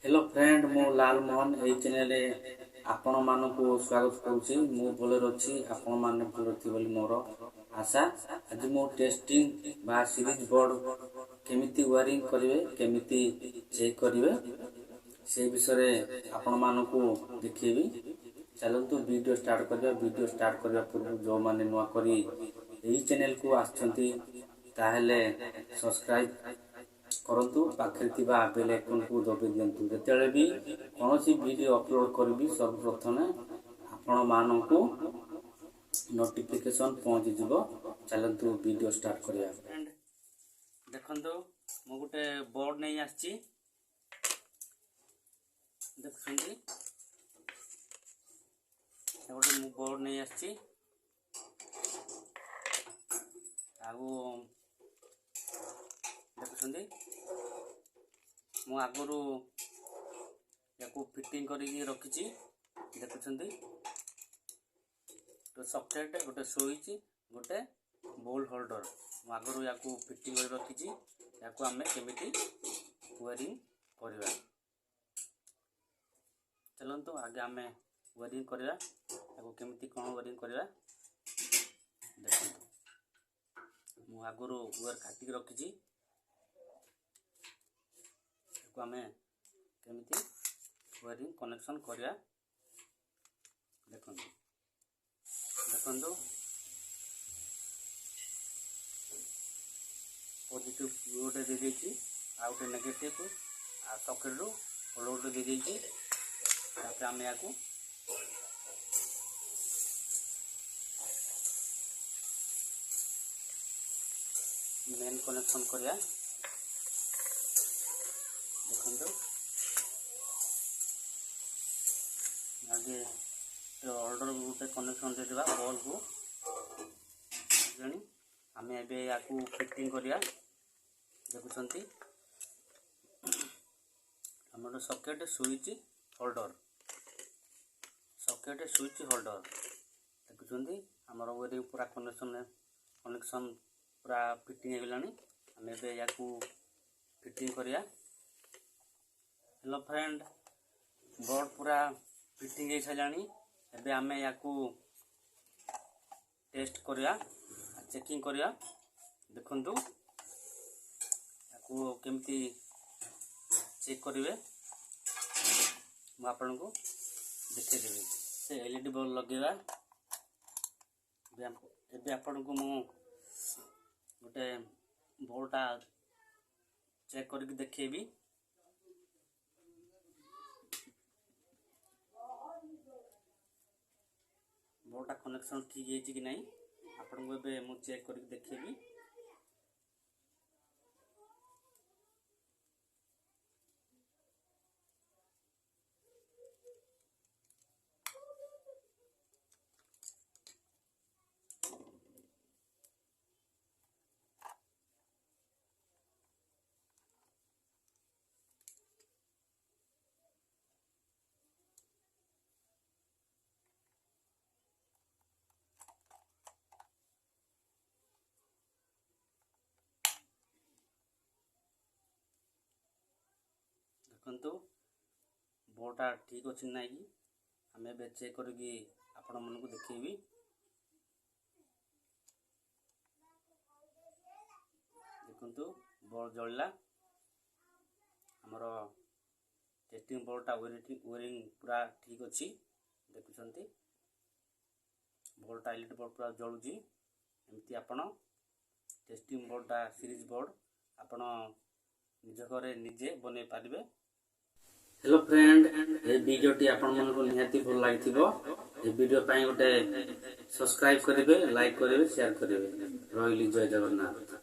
Hello friend मो लाल मोहन ए channel आपण मानकु स्वागत करुछि। मु भलर अछि आपण माने भलर थि बोली मोर आशा। आज मो टेस्टिंग बा सीरीज बोर्ड केमिति वायरिंग करिवे केमिति चेक करिवे से विषय आपण मानकु देखिबी। चलंतु वीडियो स्टार्ट करिया। वीडियो स्टार्ट करिया पूर्व जो माने नुआ करी एही चैनल को आछंती ताहेले सब्सक्राइब करंतु पाखे थिबा बेल आइकन को दबे दियंतु। जेतेले भी कोनोसी वीडियो अपलोड करबी सर्वप्रथम आपण मानकु नोटिफिकेशन पहुंच जिवो। चलंतु वीडियो स्टार्ट करिया। फ्रेंड देखंतु मो गुटे बोर्ड नै आछि देखंती गोटे मु बोर्ड नै आछि आगु देखुछंती मु आगरू याकू फिटिंग करिकी रखिछि देखुछंती। तो सॉकेट गोटे स्विच गोटे बोल होल्डर मु आगरू याकू फिटिंग कर रखिछि। याकू हमें केमिति वायरिंग करबा चलंतु आगे हमें वायरिंग करबा। याकू केमिति कोन वायरिंग करबा देखंतु मु आगरू वायर काटिक रखिछि। हमें केमिति वायरिंग कनेक्शन करिया देखंतु देखंतु पॉजिटिव गोटे दे देछि आ गोटे नेगेटिव आ सॉकेट रो होल्डर दे देछि। तापर हमें याकू मेन कनेक्शन करिया देखंतु। आगे ऑर्डर गोटे कनेक्शन दे देबा बॉल को जणी हमें एबे याकू फिटिंग करिया देखुछंती। हमर सॉकेट स्विच होल्डर देखुछंती हमर वायरिंग पूरा कनेक्शन पूरा फिटिंग हो गलानी। हमें एबे याकू फिटिंग करिया। हेलो फ्रेंड बोर्ड पूरा फिटिंग हो सारानी। एबे हमें याकू टेस्ट करिया चेकिंग करिया देखंतु याकू केमती चेक करिवे मु आपन को देखे देबे। से एलईडी बल्ब लगेगा एबे आपन को मु गोटे बोर्डटा चेक करके देखेबी। बोर्डटा कनेक्शन ठीक है कि नहीं आपन को एबे मु चेक करके देखेबी। देखंतु बोर्डटा ठीक अछि नै कि हमें बे चेक करके आपण मन को देखेबी। देखंतु बोर्ड जळला हमर टेस्टिंग बोर्डटा वायरिंग पूरा ठीक अछि देखुछंती। बोर्डटा एलईडी बोर्ड पूरा जळुजी एमती आपण टेस्टिंग बोर्डटा सीरीज बोर्ड आपण निज घरे निजे बने पारिबे। हेलो फ्रेंड ए वीडियो टी आपण मन को निहाती भल लागिथिबो। ए वीडियो पई गोटे सब्सक्राइब करिवे लाइक करिवे शेयर करिवे। रहिली जय जगन्नाथ।